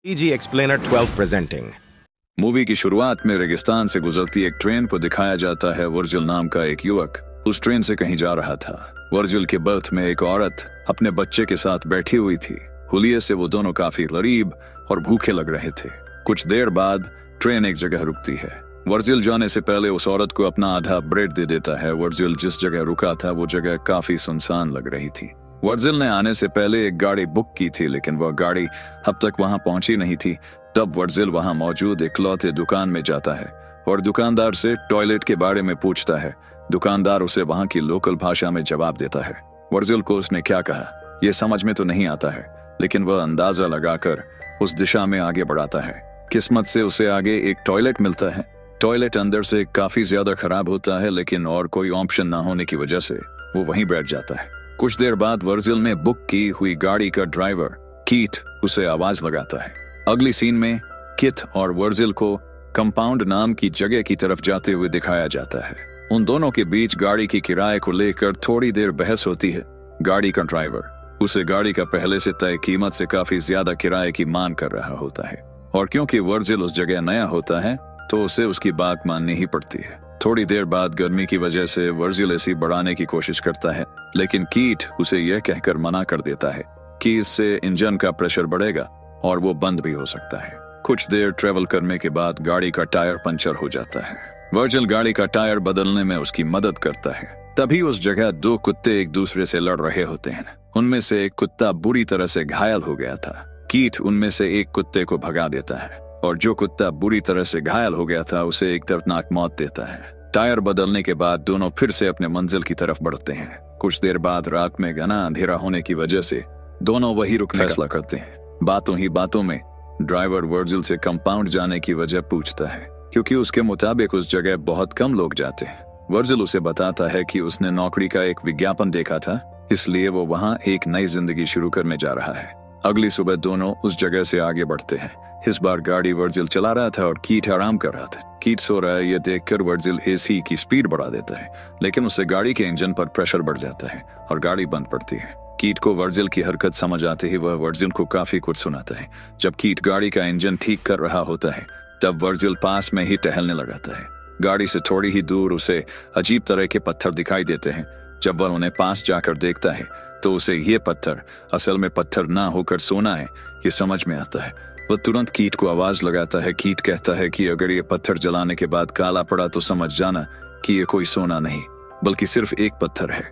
PG Explainer 12 presenting. Movie की शुरुआत में रेगिस्तान से गुजरती एक ट्रेन को दिखाया जाता है। वर्जिल नाम का एक युवक उस ट्रेन से कहीं जा रहा था। वर्जिल के बर्थ में एक औरत अपने बच्चे के साथ बैठी हुई थी। हुलिये से वो दोनों काफी गरीब और भूखे लग रहे थे। कुछ देर बाद ट्रेन एक जगह रुकती है। वर्जिल जाने से पहले उस औरत को अपना आधा ब्रेड दे देता है। वर्जिल जिस जगह रुका था वो जगह काफी सुनसान लग रही थी। वर्जिल ने आने से पहले एक गाड़ी बुक की थी, लेकिन वह गाड़ी अब तक वहां पहुंची नहीं थी। तब वर्जिल वहां मौजूद इकलौते दुकान में जाता है और दुकानदार से टॉयलेट के बारे में पूछता है। दुकानदार उसे वहां की लोकल भाषा में जवाब देता है। वर्जिल को उसने क्या कहा ये समझ में तो नहीं आता है, लेकिन वह अंदाजा लगाकर उस दिशा में आगे बढ़ाता है। किस्मत से उसे आगे एक टॉयलेट मिलता है। टॉयलेट अंदर से काफी ज्यादा खराब होता है, लेकिन और कोई ऑप्शन ना होने की वजह से वो वहीं बैठ जाता है। कुछ देर बाद वर्जिल ने बुक की हुई गाड़ी का ड्राइवर कीट उसे आवाज लगाता है। अगली सीन में किट और वर्जिल को कंपाउंड नाम की जगह की तरफ जाते हुए दिखाया जाता है। उन दोनों के बीच गाड़ी की किराए को लेकर थोड़ी देर बहस होती है। गाड़ी का ड्राइवर उसे गाड़ी का पहले से तय कीमत से काफी ज्यादा किराए की मांग कर रहा होता है, और क्योंकि वर्जिल उस जगह नया होता है तो उसे उसकी बात माननी ही पड़ती है। थोड़ी देर बाद गर्मी की वजह से वर्जिल एसी बढ़ाने की कोशिश करता है, लेकिन कीट उसे यह कहकर मना कर देता है कि इससे इंजन का प्रेशर बढ़ेगा और वो बंद भी हो सकता है। कुछ देर ट्रेवल करने के बाद गाड़ी का टायर पंचर हो जाता है। वर्जिल गाड़ी का टायर बदलने में उसकी मदद करता है। तभी उस जगह दो कुत्ते एक दूसरे से लड़ रहे होते हैं। उनमें से एक कुत्ता बुरी तरह से घायल हो गया था। कीट उनमें से एक कुत्ते को भगा देता है और जो कुत्ता बुरी तरह से घायल हो गया था उसे एक दर्दनाक मौत देता है। टायर बदलने के बाद दोनों फिर से अपने मंजिल की तरफ बढ़ते हैं। कुछ देर बाद रात में घना अंधेरा होने की वजह से दोनों वही रुकने का फैसला करते हैं। बातों ही बातों में ड्राइवर वर्जिल से कंपाउंड जाने की वजह पूछता है, क्योंकि उसके मुताबिक उस जगह बहुत कम लोग जाते हैं। वर्जिल उसे बताता है कि उसने नौकरी का एक विज्ञापन देखा था, इसलिए वो वहां एक नई जिंदगी शुरू करने जा रहा है। अगली सुबह दोनों उस जगह से आगे बढ़ते हैं। इस बार गाड़ी वर्जिल चला रहा था और कीट आराम कर रहा था। कीट सो रहा है, यह देखकर वर्जिल एसी की स्पीड बढ़ा देता है, लेकिन उससे गाड़ी के इंजन पर प्रेशर बढ़ जाता है और गाड़ी बंद पड़ती है। कीट को वर्जिल की हरकत समझ आते ही वह वर्जिल को काफी कुछ सुनाता है। जब कीट गाड़ी का इंजन ठीक कर रहा होता है तब वर्जिल पास में ही टहलने लगाता है। गाड़ी से थोड़ी ही दूर उसे अजीब तरह के पत्थर दिखाई देते हैं। जब वह उन्हें पास जाकर देखता है तो उसे ये पत्थर असल में पत्थर ना होकर सोना है, ये समझ में आता है। वह तुरंत कीट को आवाज लगाता है। कीट कहता है कि अगर ये पत्थर जलाने के बाद काला पड़ा तो समझ जाना कि ये कोई सोना नहीं बल्कि सिर्फ एक पत्थर है।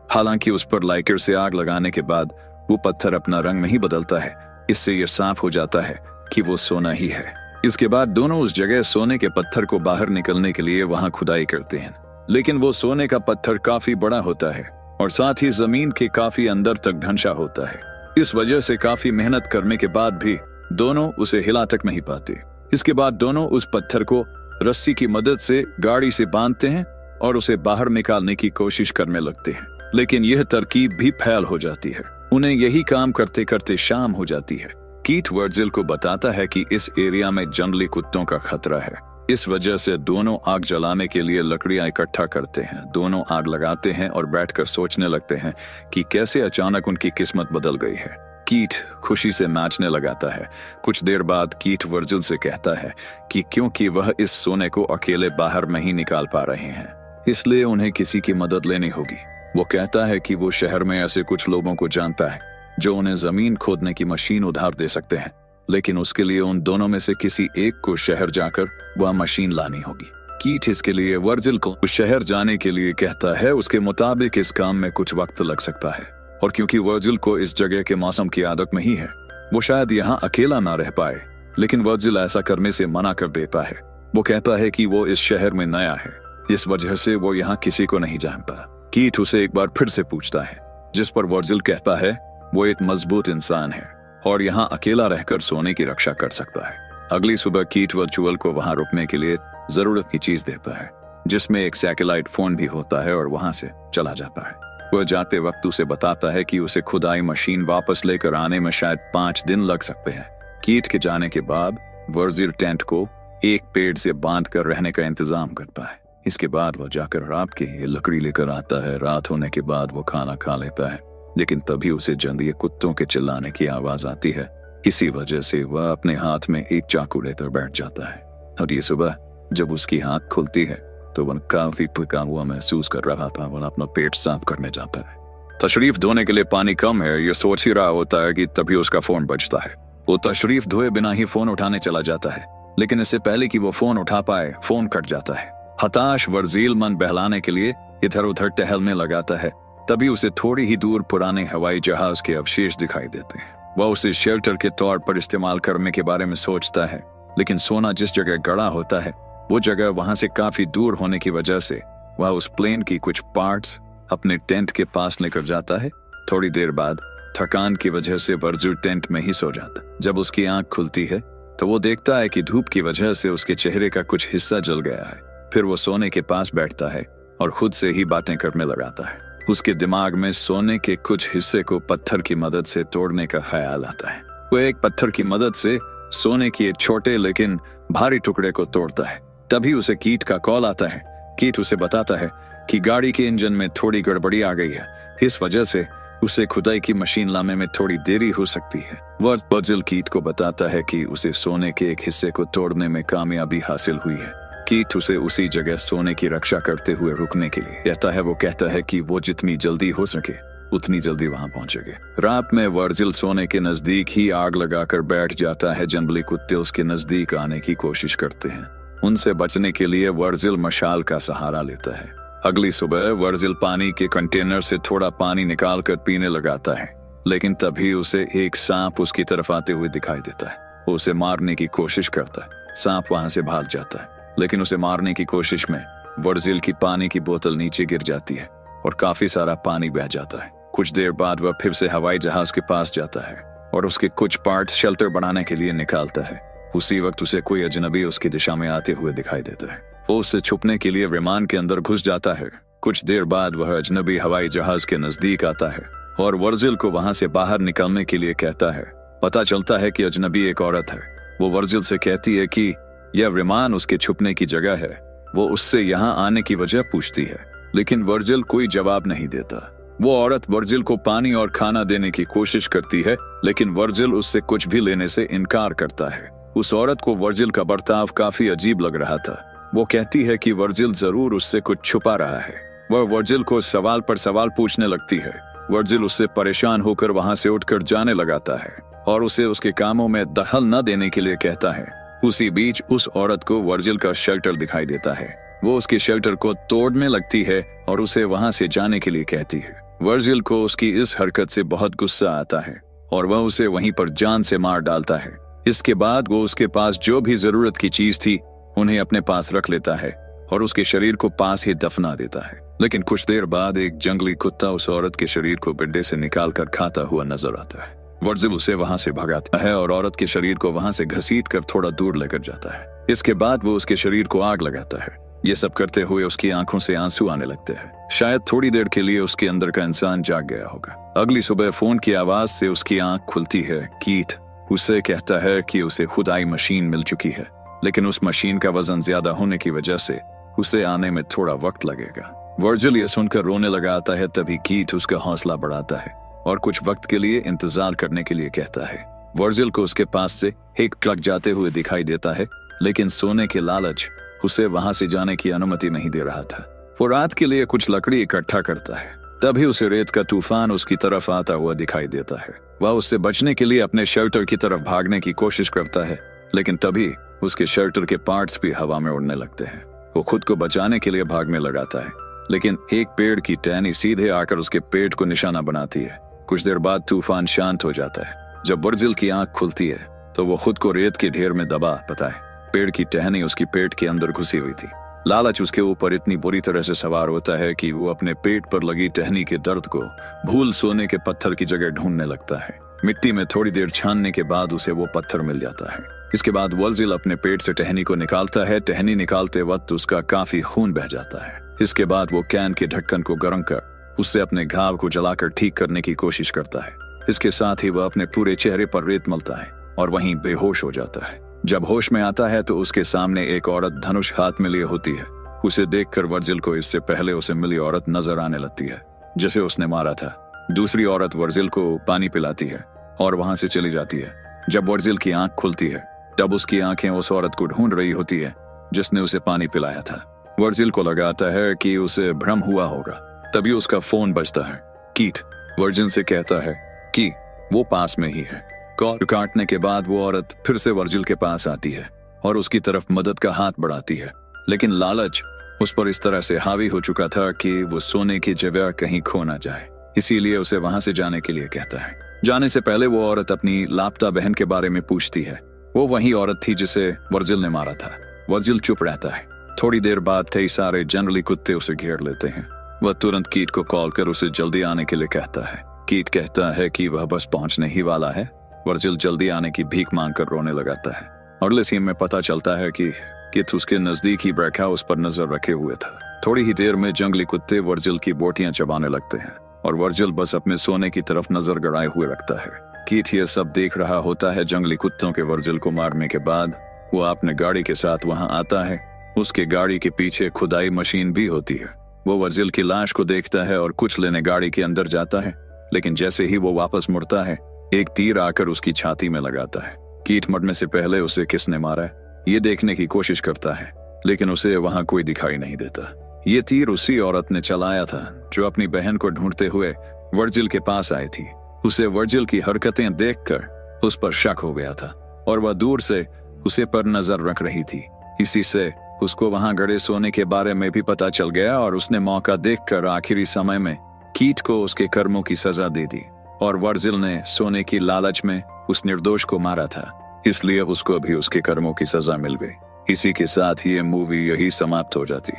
हालांकि उस पर लाइटर से आग लगाने के बाद वो पत्थर अपना रंग नहीं बदलता है। इससे यह साफ हो जाता है कि वो सोना ही है। इसके बाद दोनों उस जगह सोने के पत्थर को बाहर निकलने के लिए वहां खुदाई करते हैं, लेकिन वो सोने का पत्थर काफी बड़ा होता है और साथ ही जमीन के काफी अंदर तक ढंसा होता है। इस वजह से काफी मेहनत करने के बाद भी दोनों उसे हिला तक नहीं पाते। इसके बाद दोनों उस पत्थर को रस्सी की मदद से गाड़ी से बांधते हैं और उसे बाहर निकालने की कोशिश करने लगते हैं, लेकिन यह तरकीब भी फेल हो जाती है। उन्हें यही काम करते करते शाम हो जाती है। कीट वर्जिल को बताता है कि इस एरिया में जंगली कुत्तों का खतरा है। इस वजह से दोनों आग जलाने के लिए लकड़ियां इकट्ठा करते हैं। दोनों आग लगाते हैं और बैठकर सोचने लगते हैं कि कैसे अचानक उनकी किस्मत बदल गई है। कीट खुशी से नाचने लगाता है। कुछ देर बाद कीट वर्जिल से कहता है कि क्योंकि वह इस सोने को अकेले बाहर नहीं निकाल पा रहे हैं, इसलिए उन्हें किसी की मदद लेनी होगी। वो कहता है कि वो शहर में ऐसे कुछ लोगों को जानता है जो उन्हें जमीन खोदने की मशीन उधार दे सकते हैं, लेकिन उसके लिए उन दोनों में से किसी एक को शहर जाकर वह मशीन लानी होगी। कीट इसके लिए वर्जिल को शहर जाने के लिए कहता है। उसके मुताबिक इस काम में कुछ वक्त लग सकता है, और क्योंकि वर्जिल को इस जगह के मौसम की आदत नहीं है वो शायद यहाँ अकेला ना रह पाए, लेकिन वर्जिल ऐसा करने से मना कर देता है। वो कहता है कि वो इस शहर में नया है, इस वजह से वो यहाँ किसी को नहीं जानता। कीट उसे एक बार फिर से पूछता है, जिस पर वर्जिल कहता है वो एक मजबूत इंसान है और यहाँ अकेला रहकर सोने की रक्षा कर सकता है। अगली सुबह कीट वर्चुअल को वहां रुकने के लिए जरूरत की चीज देता है, जिसमें एक सैटेलाइट फोन भी होता है, और वहां से चला जाता है। वह जाते वक्त उसे बताता है कि उसे खुदाई मशीन वापस लेकर आने में शायद 5 दिन लग सकते हैं। कीट के जाने के बाद वर्जिल टेंट को एक पेड़ से बांध कर रहने का इंतजाम करता है। इसके बाद वह जाकर रात के लिए लकड़ी लेकर आता है। रात होने के बाद वो खाना खा लेता है, लेकिन तभी उसे जंगली कुत्तों के चिल्लाने की आवाज आती है। किसी वजह से वह अपने हाथ में एक चाकू लेकर बैठ जाता है और ये सुबह जब उसकी आंख खुलती है तो वह काफी थका हुआ महसूस कर रहा था। वह अपना पेट साफ करने जाता है। तशरीफ धोने के लिए पानी कम है, ये सोच ही रहा होता है कि तभी उसका फोन बजता है। वो तशरीफ धोए बिना ही फोन उठाने चला जाता है, लेकिन इससे पहले कि वो फोन उठा पाए फोन कट जाता है। हताश वर्जील मन बहलाने के लिए इधर उधर टहलने लगाता है। तभी उसे थोड़ी ही दूर पुराने हवाई जहाज के अवशेष दिखाई देते हैं। वह उसे शेल्टर के तौर पर इस्तेमाल करने के बारे में सोचता है, लेकिन सोना जिस जगह गड़ा होता है वो जगह वहां से काफी दूर होने की वजह से वह उस प्लेन की कुछ पार्ट्स अपने टेंट के पास लेकर जाता है। थोड़ी देर बाद थकान की वजह से वर्जिल टेंट में ही सो जाता है। जब उसकी आंख खुलती है तो वो देखता है कि धूप की वजह से उसके चेहरे का कुछ हिस्सा जल गया है। फिर वो सोने के पास बैठता है और खुद से ही बातें करने लगाता है। उसके दिमाग में सोने के कुछ हिस्से को पत्थर की मदद से तोड़ने का ख्याल आता है। वो एक पत्थर की मदद से सोने की एक छोटे लेकिन भारी टुकड़े को तोड़ता है। तभी उसे कीट का कॉल आता है। कीट उसे बताता है कि गाड़ी के इंजन में थोड़ी गड़बड़ी आ गई है, इस वजह से उसे खुदाई की मशीन लाने में थोड़ी देरी हो सकती है। वर्जिल कीट को बताता है कि उसे सोने के एक हिस्से को तोड़ने में कामयाबी हासिल हुई है। कीट उसे उसी जगह सोने की रक्षा करते हुए रुकने के लिए कहता है। वो कहता है कि वो जितनी जल्दी हो सके उतनी जल्दी वहां पहुंचेंगे। रात में वर्जिल सोने के नजदीक ही आग लगाकर बैठ जाता है। जंगली कुत्ते उसके नजदीक आने की कोशिश करते हैं। उनसे बचने के लिए वर्जिल मशाल का सहारा लेता है। अगली सुबह वर्जिल पानी के कंटेनर से थोड़ा पानी निकाल कर पीने लगाता है, लेकिन तभी उसे एक सांप उसकी तरफ आते हुए दिखाई देता है। वो उसे मारने की कोशिश करता है। सांप वहां से भाग जाता है, लेकिन उसे मारने की कोशिश में वर्जिल की पानी की बोतल नीचे गिर जाती है और काफी सारा पानी बह जाता है। कुछ देर बाद वह फिर से हवाई जहाज के पास जाता है और उसके कुछ पार्ट शेल्टर बनाने के लिए निकालता है। उसी वक्त उसे कोई अजनबी उसकी दिशा में आते हुए दिखाई देता है। वो उससे छुपने के लिए विमान के अंदर घुस जाता है। कुछ देर बाद वह अजनबी हवाई जहाज के नजदीक आता है और वर्जिल को वहां से बाहर निकलने के लिए कहता है। पता चलता है कि अजनबी एक औरत है। वो वर्जिल से कहती है कि यह विमान उसके छुपने की जगह है। वो उससे यहाँ आने की वजह पूछती है, लेकिन वर्जिल कोई जवाब नहीं देता। वो औरत वर्जिल को पानी और खाना देने की कोशिश करती है, लेकिन वर्जिल उससे कुछ भी लेने से इनकार करता है। उस औरत को वर्जिल का बर्ताव काफी अजीब लग रहा था। वो कहती है कि वर्जिल जरूर उससे कुछ छुपा रहा है। वह वर्जिल को सवाल पर सवाल पूछने लगती है। वर्जिल उससे परेशान होकर वहां से उठकर जाने लगाता है और उसे उसके कामों में दखल न देने के लिए कहता है। उसी बीच उस औरत को वर्जिल का शेल्टर दिखाई देता है। वो उसके शेल्टर को तोड़ने लगती है और उसे वहां से जाने के लिए कहती है। वर्जिल को उसकी इस हरकत से बहुत गुस्सा आता है और वह उसे वहीं पर जान से मार डालता है। इसके बाद वो उसके पास जो भी जरूरत की चीज थी उन्हें अपने पास रख लेता है और उसके शरीर को पास ही दफना देता है। लेकिन कुछ देर बाद एक जंगली कुत्ता उस औरत के शरीर को बिड्डे से निकाल कर खाता हुआ नजर आता है। वर्जिल उसे वहां से भगाता है और औरत के शरीर को वहां से घसीट कर थोड़ा दूर लेकर जाता है। इसके बाद वो उसके शरीर को आग लगाता है। ये सब करते हुए उसकी आंखों से आंसू आने लगते हैं। शायद थोड़ी देर के लिए उसके अंदर का इंसान जाग गया होगा। अगली सुबह फोन की आवाज से उसकी आंख खुलती है। कीट उसे कहता है कि उसे खुदाई मशीन मिल चुकी है, लेकिन उस मशीन का वजन ज्यादा होने की वजह से उसे आने में थोड़ा वक्त लगेगा। वर्जिल ये सुनकर रोने लगा आता है। तभी कीट उसका हौसला बढ़ाता है और कुछ वक्त के लिए इंतजार करने के लिए कहता है। वर्जिल को उसके पास से एक ट्रक जाते हुए दिखाई देता है, लेकिन सोने के लालच उसे वहां से जाने की अनुमति नहीं दे रहा था। वो रात के लिए कुछ लकड़ी इकट्ठा करता है। तभी उसे रेत का तूफान उसकी तरफ आता हुआ दिखाई देता है। वह उससे बचने के लिए अपने शेल्टर की तरफ भागने की कोशिश करता है, लेकिन तभी उसके शेल्टर के पार्ट्स भी हवा में उड़ने लगते हैं। वो खुद को बचाने के लिए भागने लगाता है, लेकिन एक पेड़ की टहनी सीधे आकर उसके पेट को निशाना बनाती है। कुछ देर बाद तूफान शांत हो जाता है। जब वर्जिल की आंख खुलती है तो वो खुद को रेत के ढेर में दबा पाता है। पेड़ की टहनी उसकी पेट के अंदर घुसी हुई थी। लालच उसके ऊपर इतनी बुरी तरह से सवार होता है कि वो अपने पेट पर लगी टहनी के दर्द को भूल सोने के पत्थर की जगह ढूंढने लगता है। मिट्टी में थोड़ी देर छानने के बाद उसे वो पत्थर मिल जाता है। इसके बाद वर्जिल अपने पेट से टहनी को निकालता है। टहनी निकालते वक्त उसका काफी खून बह जाता है। इसके बाद वो कैन के ढक्कन को गर्म कर उससे अपने घाव को जलाकर ठीक करने की कोशिश करता है। इसके साथ ही वह अपने पूरे चेहरे पर रेत मलता है और वहीं बेहोश हो जाता है। जब होश में आता है तो उसके सामने एक औरत धनुष हाथ में लिए होती है। उसे देखकर वर्जिल को इससे पहले उसे मिली औरत नजर आने लगती है जिसे उसने मारा था। दूसरी औरत वर्जिल को पानी पिलाती है और वहां से चली जाती है। जब वर्जिल की आंख खुलती है तब उसकी आंखें उस औरत को ढूंढ रही होती है जिसने उसे पानी पिलाया था। वर्जिल को लगाता है कि उसे भ्रम हुआ होगा। तभी उसका फोन बजता है। कीट वर्जिल से कहता है कि वो पास में ही है। कॉल काटने के बाद वो औरत फिर से वर्जिल के पास आती है और उसकी तरफ मदद का हाथ बढ़ाती है, लेकिन लालच उस पर इस तरह से हावी हो चुका था कि वो सोने की जगह कहीं खो ना जाए, इसीलिए उसे वहां से जाने के लिए कहता है। जाने से पहले वो औरत अपनी लापता बहन के बारे में पूछती है। वो वही औरत थी जिसे वर्जिल ने मारा था। वर्जिल चुप रहता है। थोड़ी देर बाद कई सारे जंगली कुत्ते उसे घेर लेते हैं। वह तुरंत कीट को कॉल कर उसे जल्दी आने के लिए कहता है। कीट कहता है कि वह बस पहुंचने ही वाला है। वर्जिल जल्दी आने की भीख मांगकर रोने लगाता है। अगले सीन में पता चलता है कि कीट उसके नजदीक ही बैठा उस पर नजर रखे हुए था। थोड़ी ही देर में जंगली कुत्ते वर्जिल की बोटियां चबाने लगते हैं और वर्जिल बस अपने सोने की तरफ नजर गड़ाए हुए रखता है। कीट ये सब देख रहा होता है। जंगली कुत्तों के वर्जिल को मारने के बाद वो अपने गाड़ी के साथ वहां आता है। उसके गाड़ी के पीछे खुदाई मशीन भी होती है। वो वर्जिल की लाश को देखता है और कुछ लेने गाड़ी के अंदर जाता है, लेकिन जैसे ही वो वापस मुड़ता है एक तीर आकर उसकी छाती में लगाता है। कीट मरने से पहले उसे किसने मारा है ये देखने की कोशिश करता है, लेकिन उसे वहां कोई दिखाई नहीं देता। ये तीर उसी औरत ने चलाया था जो अपनी बहन को ढूंढते हुए वर्जिल के पास आई थी। उसे वर्जिल की हरकतें देखकर उस पर शक हो गया था और वह दूर से उसे पर नजर रख रही थी। इसी से उसको वहां गड़े सोने के बारे में भी पता चल गया और उसने मौका देखकर आखिरी समय में कीट को उसके कर्मों की सजा दे दी और वर्जिल ने सोने की लालच में उस निर्दोष को मारा था, इसलिए उसको भी उसके कर्मों की सजा मिल गई। इसी के साथ ये मूवी यही समाप्त हो जाती।